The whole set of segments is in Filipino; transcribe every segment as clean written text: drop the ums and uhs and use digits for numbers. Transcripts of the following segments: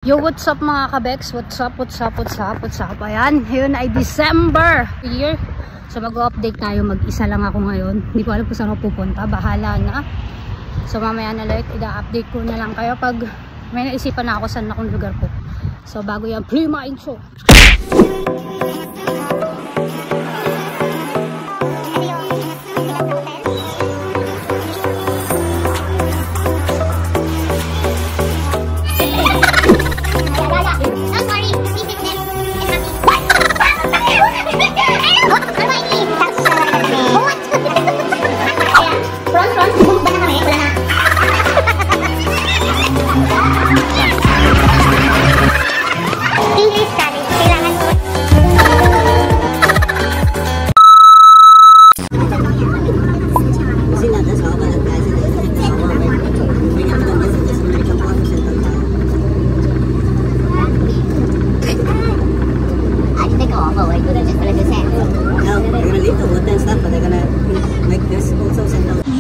Yo, what's up mga kabeks? What's up? Ayan, ngayon ay December year. So mag-update tayo, mag-isa lang ako ngayon. Hindi ko alam kung saan ako pupunta, bahala na. So mamaya na like, i-update ko na lang kayo pag may naisipan na ako saan akong lugar po. So bago yan, play my intro.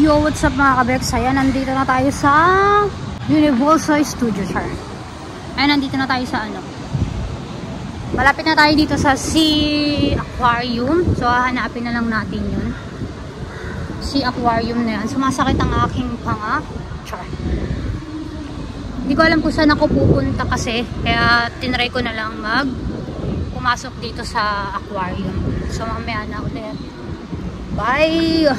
Yo, what's up mga kabeks? Ayan, nandito na tayo sa Universal Studios. Ayan, nandito na tayo sa ano. Malapit na tayo dito sa Sea Aquarium. So, hahanapin na lang natin yun. Sea Aquarium na yan. Sumasakit ang aking panga. Char. Hindi ko alam kung saan ako pupunta kasi. Kaya tinry ko na lang pumasok dito sa aquarium. So, mamaya na ulit. Bye!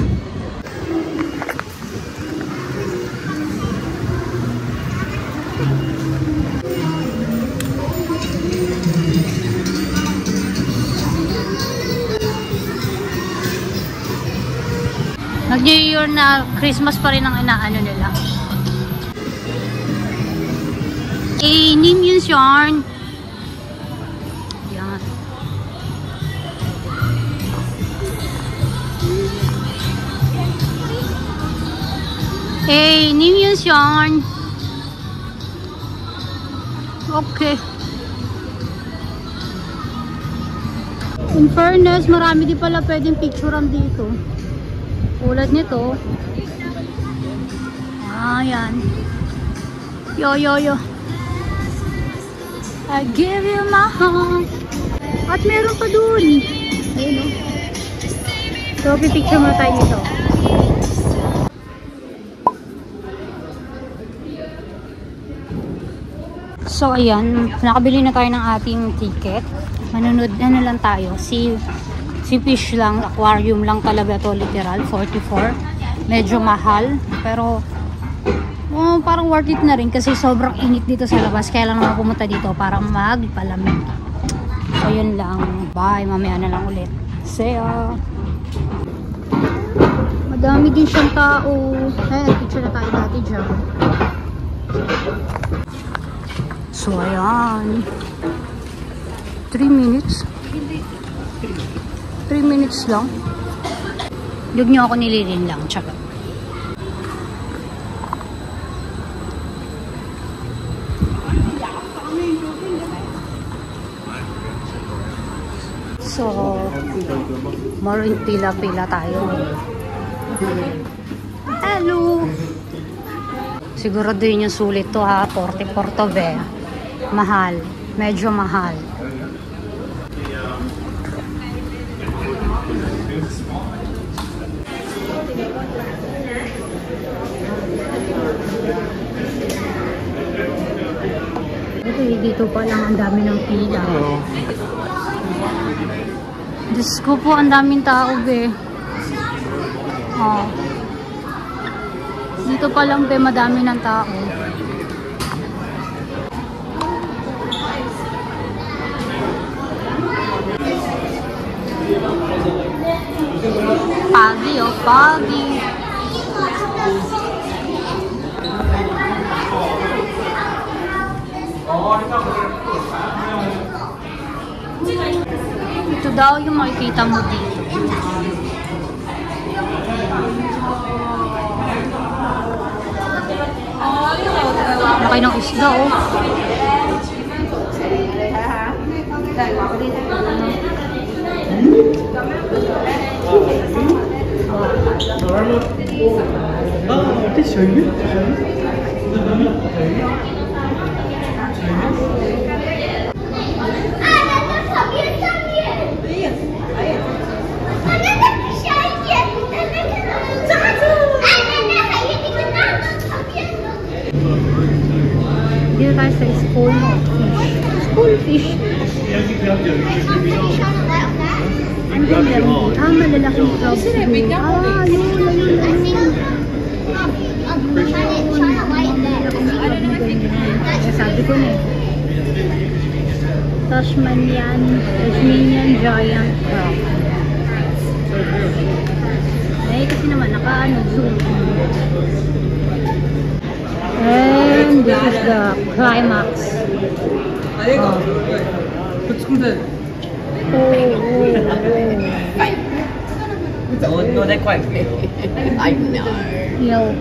Nag-New Year na, Christmas pa rin ang inaano nila. Nim yun yarn. Yan. Nim yun yarn. Okay. In fairness, marami din pala pwedeng picturean dito. Ulad nito. Ayan. Yo. I give you my heart. At meron pa dun. Ayun o. So, pipicture mo tayo dito. So, ayan. Nakabili na tayo ng ating ticket. Manunod na lang tayo. Si fish lang, aquarium lang talaga to, literal, 44. Medyo mahal, pero parang worth it na rin kasi sobrang init dito sa labas. Kaya lang naman pumunta dito para magpalamig. So yun lang. Bye, mamaya na lang ulit. See ya! Madami din siyang tao. Ayan, picture na tayo dati dyan. So ayan, 3 minutes. 3 minutes lang. Huwag niyo ako nililin lang. Tsaka. So, more pila-pila tayo. Hello! Siguro din yung sulit to ha. 44 to be. Mahal. Medyo mahal. Dito pa lang ang dami ng pila. Diyos ko po, ang daming tao be. Oh. Dito pa lang be, madami ng tao. Pagi oh, pagi. Ito daw yung makikita mo dito. Laki ng isda oh. School fish. School fish. Malalaking crab. Sabi ko na Tasmanian giant crab. Kasi naman zoom. And this is the climax. No, they're quite big. I know. Yo.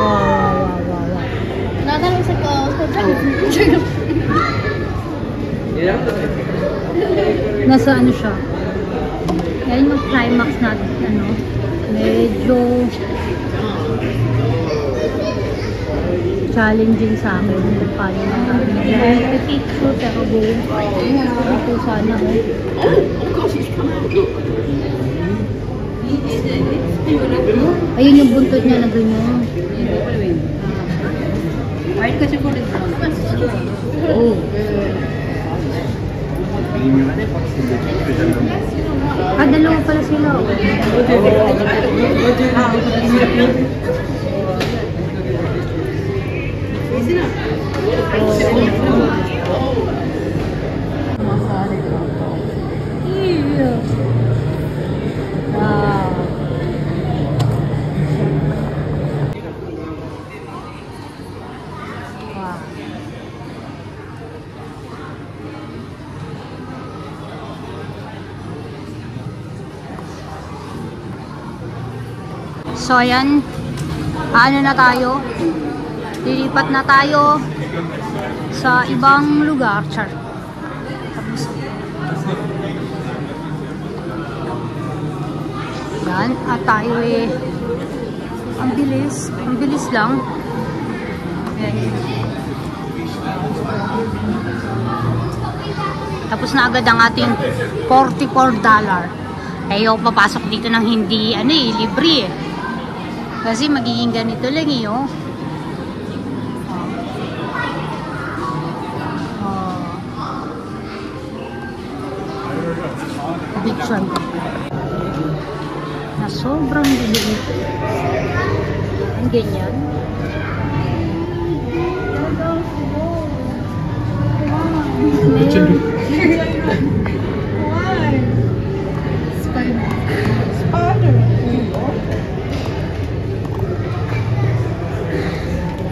Wow. That looks like Nasa ano siya? Yan yung climax natin, medyo challenging sa amin kung paano na picture pero go ito sana ayun yung buntot niya na ganyan. White kasi po rin. Oh. Dalawa pala sila. So ayan, ano na tayo, lilipat na tayo sa ibang lugar. Tapos yan, at tayo ang bilis lang. Ayan. Tapos na agad ang ating $44. Ayaw papasok dito ng hindi libre kasi magiging ganito lang Addiction na sobrang liit. Ang ganyan.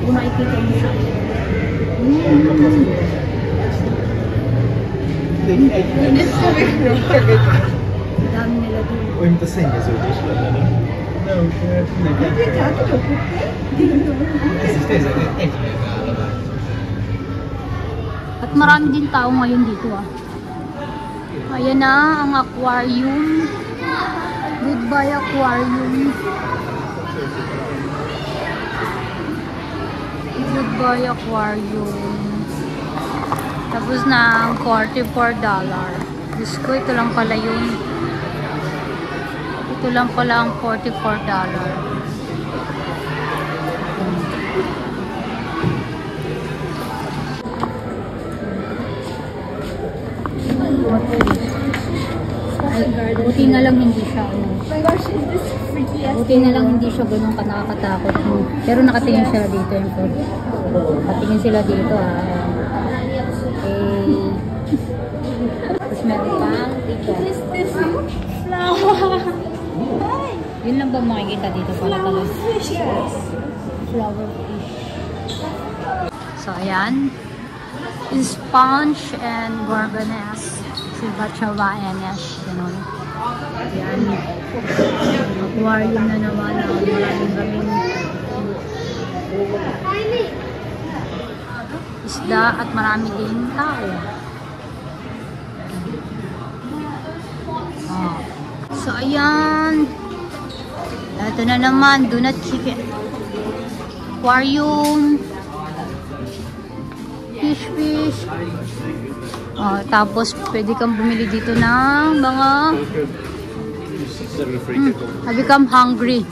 Kung nakikita mo siya. Dami nila dito. Och inte sänka så utsläppande. At marami din tao ngayon dito Ayan na ang aquarium. Goodbye aquarium. Goodbye aquarium. Tapos na ang $44. Diyos ko, ito lang pala yun. Ito lang pala ang $44. Ay, buti na lang hindi siya buti na lang hindi siya ganun ka nakakatakot. Pero nakatingin sila dito yung food. Nakatingin sila dito tapos meron pang dito. Flower. Yun lang ba makikita dito? Flower fish, yes. Flower fish. So ayan, sponge and gorgones. Silvachava Enesh. Ganun. Ayan. Aquarium na naman. Maraming isda at marami din tao. So ayan. Ito na naman. Do not chicken. Aquarium. Fish. Tapos pwede kang bumili dito ng mga I become hungry.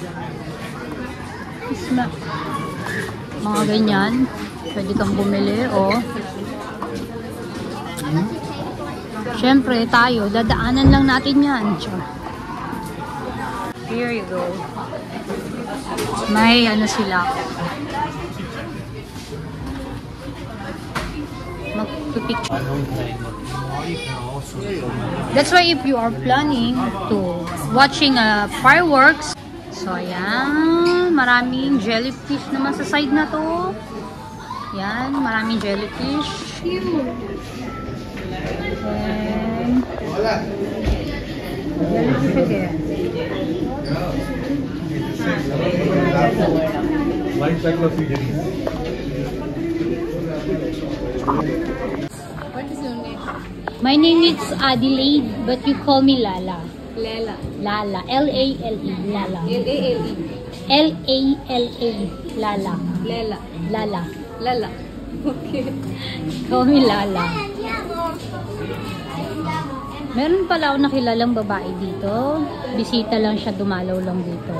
Mga ganyan. Pwede kang bumili, oh. Siyempre, tayo, dadaanan lang natin yan. Here you go. May ano sila. Magpipicture. That's why if you are planning to watching fireworks, so ayan, maraming jellyfish naman sa side na to. Yan, maraming jellyfish. And jellyfish again. What is your name? My name is Adelaide, but you call me Lala. Lela. Lala. L-A-L-E. Lala. L-A-L-E. L-A-L-A. Lala. Lela. Lala. Lala. Okay. Call me Lala. Meron pala ako nakilalang babae dito. Bisita lang siya, dumalaw lang dito.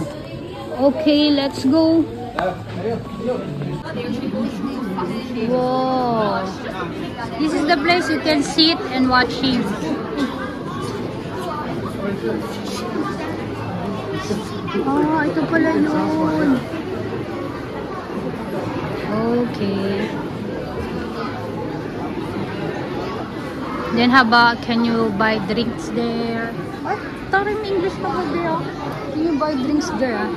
Okay, let's go. Wow. This is the place you can sit and watch him. Oh, ito pala yun. Okay. Then how about, can you buy drinks there? What? Tarim English na ba there? Can you buy drinks there?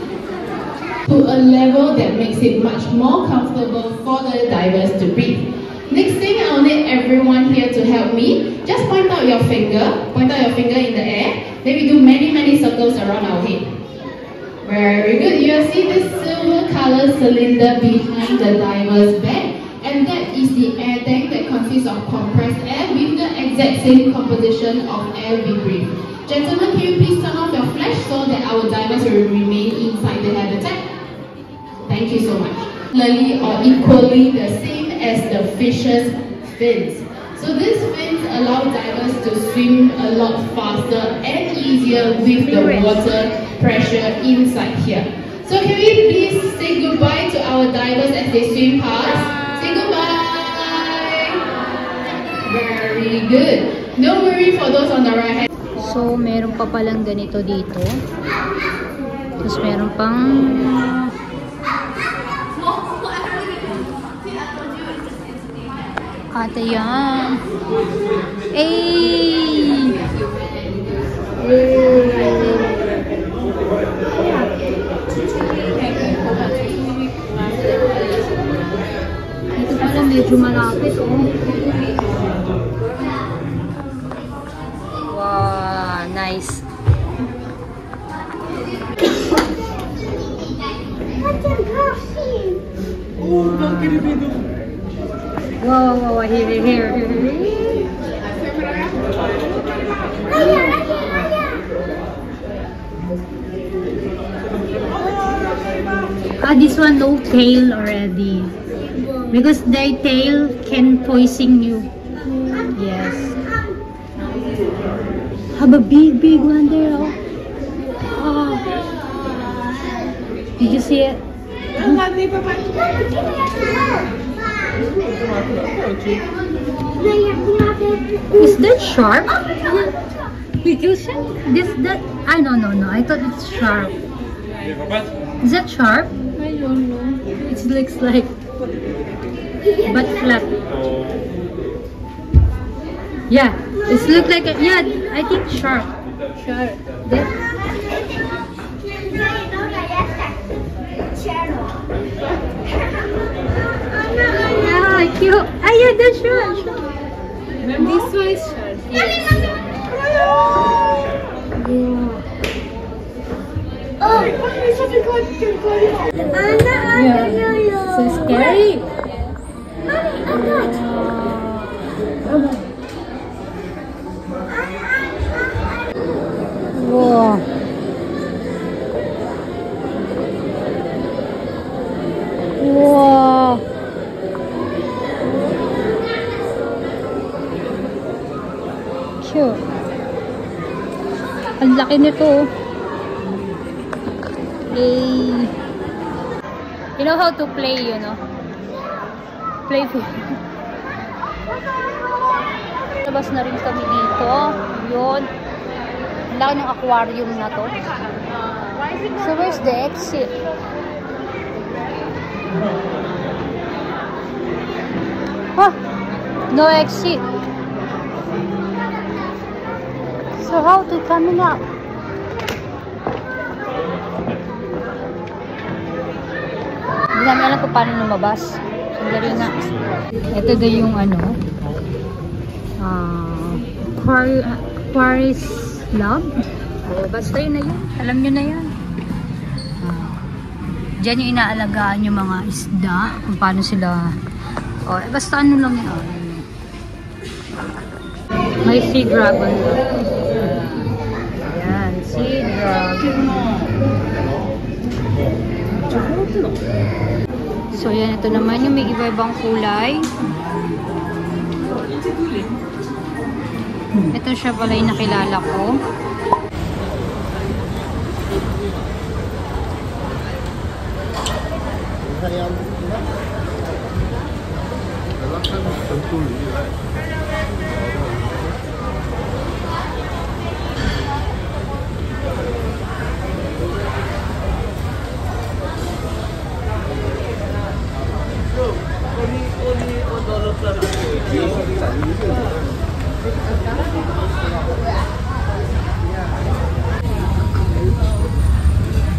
To a level that makes it much more comfortable for the divers to breathe. Next thing, I'll need everyone here to help me. Just point out your finger in the air. Then we do many circles around our head. Very good. You see this silver color cylinder behind the diver's back, and that is the air tank that consists of compressed air with the exact same composition of air we breathe. Gentlemen, can you please turn off your flash so that our divers will remain inside the habitat? Thank you so much. Similarly or equally the same as the fish's fins. So these fins allow divers to swim a lot faster and easier with the water pressure inside here. So can we please say goodbye to our divers as they swim past? Say goodbye! Very good. No worry for those on the right hand. So, meron pa palang ganito dito. Tapos meron pang ate yan. Ay! Ito pala medyo malapit, oh. Wow, nice. Wow, here. This one no tail already. Because their tail can poison you. Yes. Have a big one there. Oh. Did you see it? Is that sharp? Did you see that? I don't know. I thought it's sharp. Is that sharp? I don't know. It looks like, but flat. Yeah, it looks like yeah. I think sharp. Sure. Yeah, cute. Ah, yeah, that's sharp. This one is sure. Yes. Yeah. So scary. Wow. Wow. Cute. Ang laki nito. Hey. You know how to play, you know? playful. Labas na rin kami dito. Yun. Laki ng aquarium na to. So where's the exit? Huh? No exit. So how to coming up? Hindi namin alam kung paano lumabas. Sandali nga. Ito daw yung ano. Aquarius Lab. Basta yun na yun. Alam nyo na yan. Diyan yung inaalagaan yung mga isda. Kung paano sila. Basta ano lang yun. May sea dragon. Ayan. Sea dragon. So yan. Ito naman yung may iba-ibang kulay. Ito siya pala yung nakilala ko.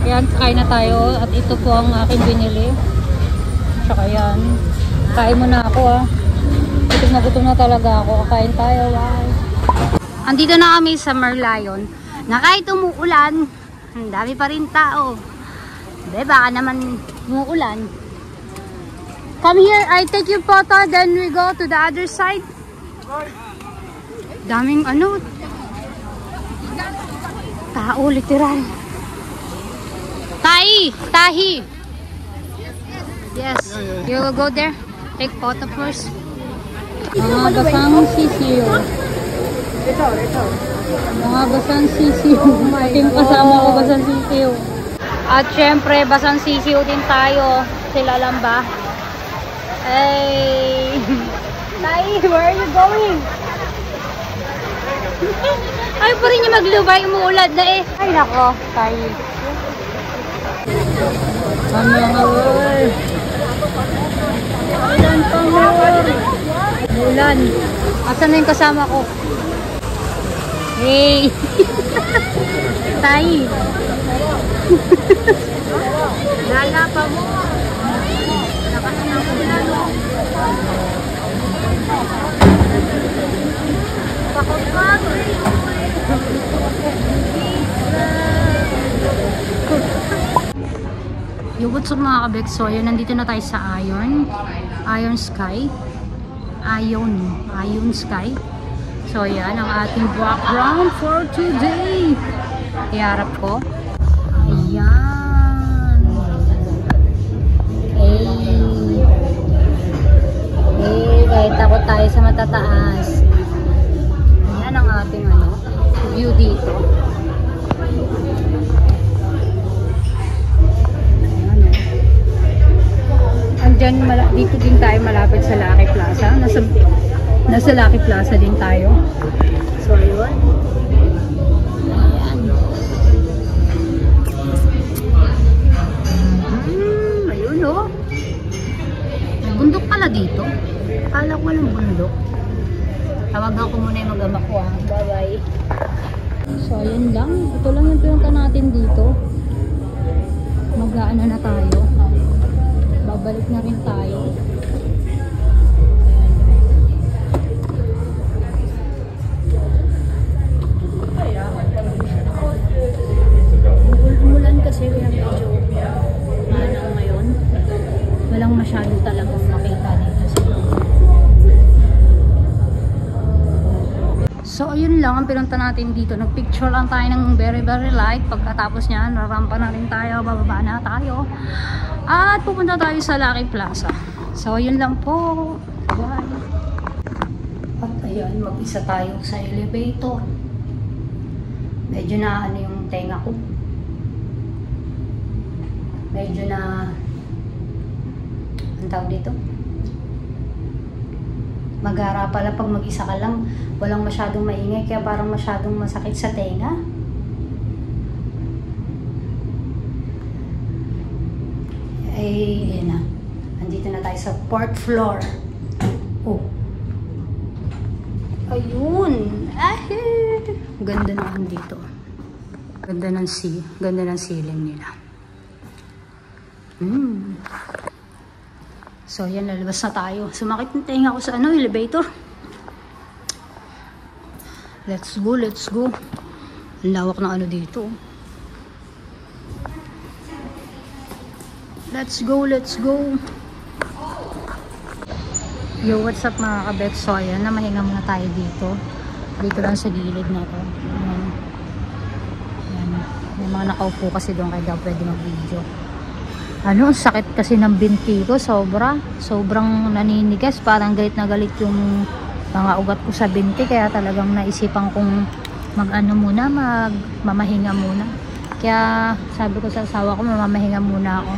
Ayan, kain na tayo at ito po ang aking binili. Tsaka yan. Kain muna ako gutom na talaga ako. Kain tayo. Wow. Andito na kami sa Merlion. Na kahit umuulan, ang dami pa rin tao. Diba, baka naman umuulan. Come here, I take your photo, then we go to the other side. Daming ano. Tao, literal. Tahi. Yes. You will go there. Take photo first. Mga basang sisiyo. Mga basang sisiyo. Ating kasama ko basang sisiyo. At syempre, basang sisiyo din tayo. Sila lang ba? Hey! Tahi, where are you going? Ay, pa rin niya maglubay. Umuulad na eh. Ay, nako. Tahi. Ano nga word? Ulan pa word. Ulan. Asan na yung kasama ko? Hey! Tahi. Lala pa mo. Lakas na ako ulan. Pakot. Yo, what's up mga kabek? So, ayun, nandito na tayo sa Ion Sky. Ion Sky. So, yan ang ating background for today. Iharap ko. Ayan. Kahit takot tayo sa matataas. Ayan ang ating view dito. Dito din tayo malapit sa Lucky Plaza. Nasa Lucky Plaza din tayo. So, ayun. Ayan. Ayun, oh. May bundok pala dito. Akala ko walang bundok. Tawagan ko muna yung mag-ama ko. Bye-bye. So, ayun lang. Ito lang yung pinunta natin dito. Mag-aano na tayo. Babalik na rin tayo. Umulan kasi medyo ngayon. Walang masyado talagang makita dito. So ayun lang ang pinunta natin dito. Nagpicture lang tayo ng very light. Pagkatapos niyan, rarampa na rin tayo. Bababa na tayo. At pupunta tayo sa Lucky Plaza. So, yun lang po. Bye. At ayun, mag-isa tayo sa elevator. Medyo na yung tenga ko. Medyo na ang tawag dito. Magara pala pag mag-isa ka lang, walang masyadong maingay, kaya parang masyadong masakit sa tenga. Ay, ayan na. Andito na tayo sa 4th floor. Oh. Ayun. Ganda naman dito. Ganda ng ceiling nila. So, yan, lalabas na tayo. Sumakit ng tenga ko sa elevator. Let's go, let's go. Ang lawak na dito. Let's go, let's go. Yo, what's up mga kabet? So, ayan, namahinga muna tayo dito. Dito lang sa gilid na to. Ayan. Ayan. May mga nakaupo kasi doon kaya daw pwede mag-video. Ang sakit kasi ng binti ko. Sobrang naninigas. Parang galit na galit yung mga ugat ko sa binti. Kaya talagang naisipan kong mamahinga muna. Kaya sabi ko sa asawa ko, mamahinga muna ako.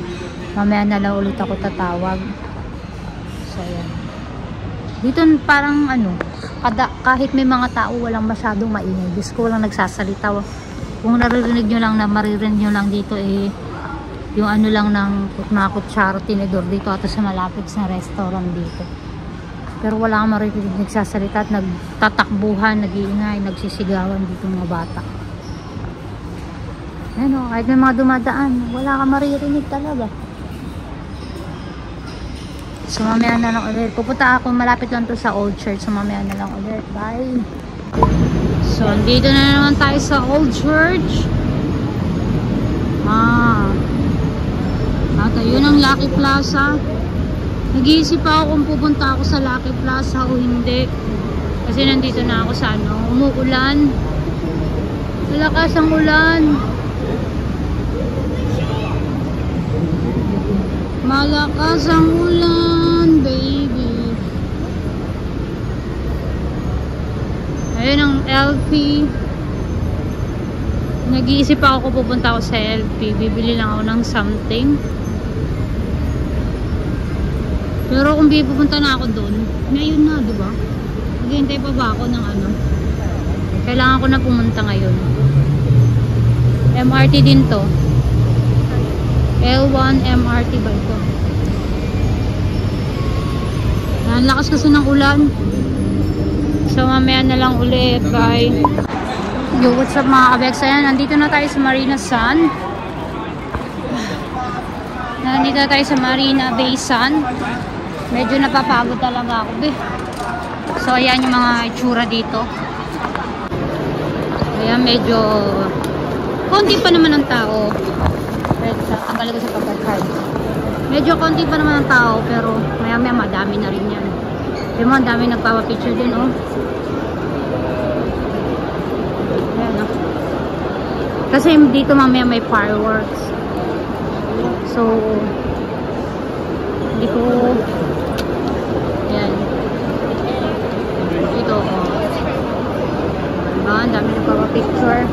Mamaya na lang ulit ako tatawag. So, ayan. Dito parang kahit may mga tao, walang masyadong maingay. Diyos ko, walang nagsasalita. Kung naririnig nyo lang maririnig nyo lang dito yung lang ng kutsara, tinidor dito at sa malapit sa restaurant dito. Pero wala kang maririnig nagsasalita at nagtatakbuhan, nag-iingay, nagsisigawan dito mga bata. Kahit may mga dumadaan, wala kang maririnig talaga. So, mamaya na lang ulit. Pupunta ako, malapit lang to sa Old Church. So, mamaya na lang ulit. Bye! So, dito na naman tayo sa Old Church. At ayun ang Lucky Plaza. Nag-iisip ako kung pupunta ako sa Lucky Plaza o hindi. Kasi nandito na ako sa umuulan. Malakas ang ulan. Malakas ang ulan, baby. Ayun ang LP. Nag-iisip ako kung pupunta ako sa LP. Bibili lang ako ng something. Pero kung pupunta na ako doon, ngayon na, diba? Naghihintay pa ba ako ng Kailangan ko na pumunta ngayon. MRT din to. L1 MRT ba ito? Ang lakas kasi ng ulan. So mamaya na lang ulit. Bye. Yo, what's up mga kabeks? Ayan, nandito na tayo sa Marina Sun. Nandito na tayo sa Marina Bay Sun. Medyo napapagod talaga ako, So ayan yung mga itsura dito. Ayan, medyo konti pa naman ang tao. Tanggalin ko sa pagkakard. Medyo konti pa naman ang tao, pero maya madami na rin yan. Yung mga dami nagpapapicture din, Ayan, Kasi dito mamaya may fireworks. So, hindi ko... Ayan. Dito, Ang dami nagpapapicture.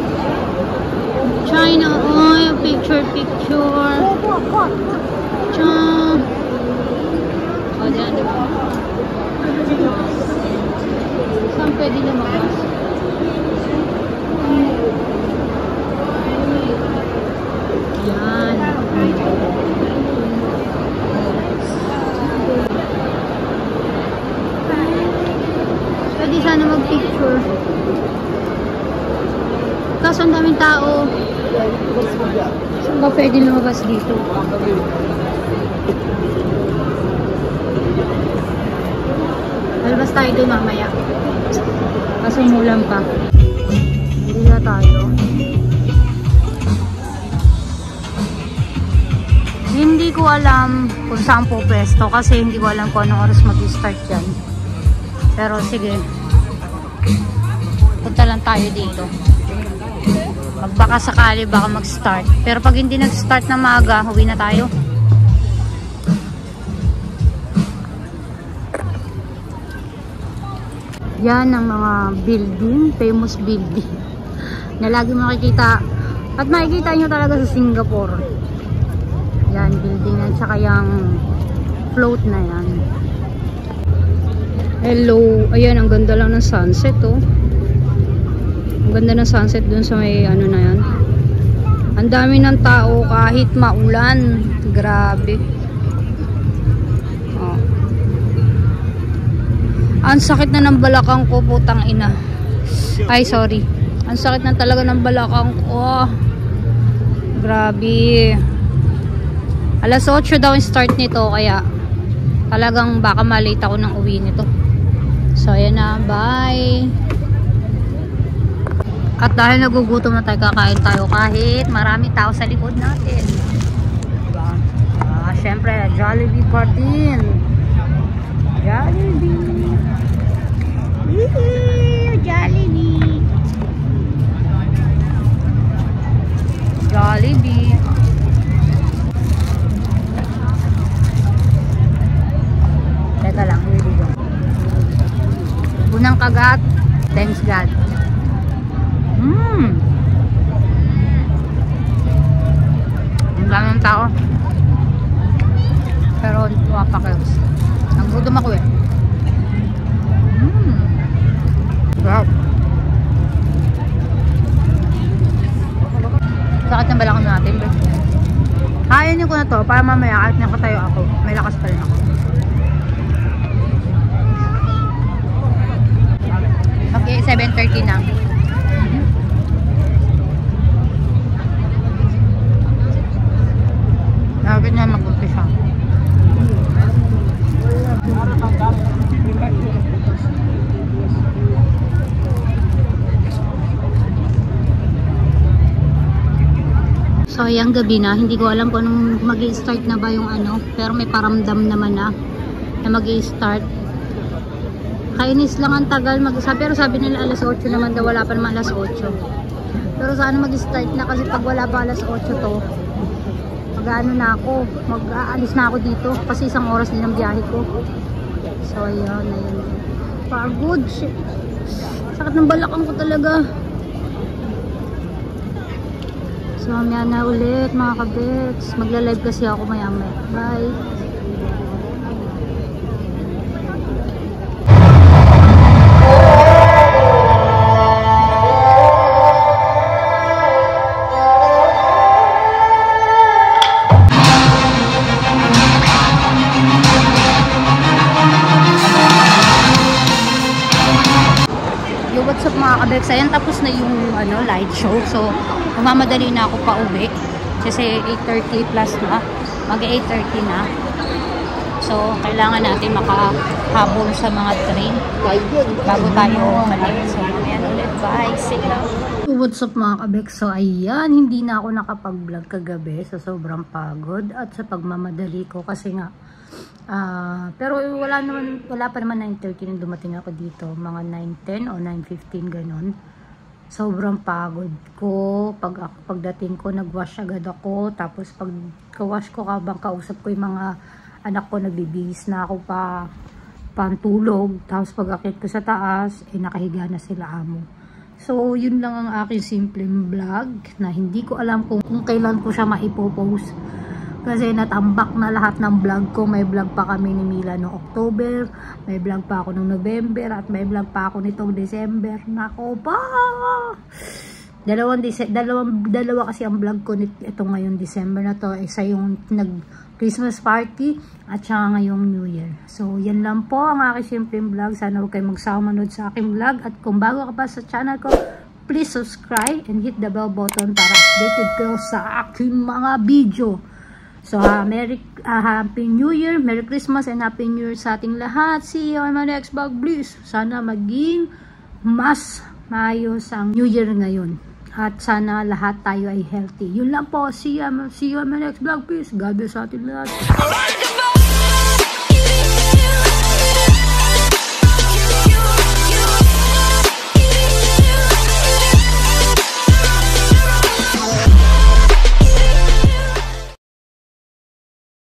China, picture. Diyan. Diyan, diba? Saan pwede lumabas? Yan. Pwede sana mag-picture. Kaso ang daming tao. Saan ba pwede lumabas dito? Lalabas tayo doon mamaya. Kaso umulan pa. Hindi na tayo. Hindi ko alam kung saan po pwesto kasi hindi ko alam kung anong oras mag-start yan. Pero sige. Punta lang tayo dito. Baka sakali baka mag-start. Pero pag hindi nag-start na maaga, huwi na tayo. Yan ang mga building, famous building na lagi makikita at makikita nyo talaga sa Singapore. Yan, building yan, tsaka yung float na yan. Hello. Ayan, ang ganda lang ng sunset, oh. Ang ganda ng sunset dun sa may ano na yan. Ang dami ng tao kahit maulan. Grabe. Oh. Ang sakit na ng balakang ko, putang ina. Ay, sorry. Ang sakit na talaga ng balakang ko. Oh. Grabe. Alas 8 daw yung start nito, kaya talagang baka malate ako ng uwi nito. So, ayan na. Bye! At dahil nagugutom na tayo, kakain tayo kahit marami tao sa likod natin. Diba? Syempre, Jollibee pa din. Jollibee! Woohoo! Jollibee! Jollibee! Teka lang, here we go. Unang kagat, thanks God. Ang dami ng tao. Pero wapakils. Ang gutom ako eh. Wow. Sakit ng balakang natin. Hayanin ko na to para mamaya kahit nakatayo ako, may lakas pa rin ako. Okay, 7:30 na. Bakit na mag-umpisa? So, yung gabi na, hindi ko alam kung anong mag-i-start na ba yung ano, pero may paramdam naman na mag-i-start. Kainis lang ang tagal mag-isa, pero sabi nila alas 8 naman daw, wala pa naman alas 8. Pero sana mag-start na kasi pag wala pa alas 8 to, mag-ano na ako, mag-aalis na ako dito kasi isang oras din ang biyahe ko. So, ayun, ayun. Pagod, shit. Sakit ng balakang ko talaga. So, mamaya na ulit mga kabets. Magla-live kasi ako maya-maya. Bye! What's up mga kabeks? Ayan, tapos na yung ano, light show. So, mamadali na ako pa uwi. Kasi 8:30 plus na. Mag-8:30 na. So, kailangan natin makahabol sa mga train bago tayo umalis. So, ayan ulit. Bye! See you! What's up mga kabeks? So, ayan. Hindi na ako nakapag-vlog kagabi sa sobrang pagod at sa pagmamadali ko kasi nga pero wala pa naman 9:30 nung dumating ako dito, mga 9:10 o 9:15 ganon. Sobrang pagod ko. Pagdating ko, nagwash agad ako, tapos pagka-wash ko, habang kausap ko yung mga anak ko, nagbibihis na ako pa pantulog, tapos pag-akit ko sa taas, nakahiga na sila amo. So yun lang ang aking simpleng vlog na hindi ko alam kung kailan ko siya maipopost. Kasi natambak na lahat ng vlog ko. May vlog pa kami ni Mila noong October, may vlog pa ako noong November, at may vlog pa ako nitong December. Nako pa! Dalawa kasi ang vlog ko ito ngayong December na to. Isa yung nag-Christmas party at saka ngayong New Year. So, yan lang po ang aking simpleng vlog. Sana huwag kayong magsamanod sa aking vlog. At kung bago ka pa sa channel ko, please subscribe and hit the bell button para updated kayo sa aking mga video. So, Happy New Year, Merry Christmas, and Happy New Year sa ating lahat. See you on my next vlog, please. Sana maging mas maayos ang New Year ngayon. At sana lahat tayo ay healthy. Yun lang po. See you on my next vlog, please. God bless sa ating lahat.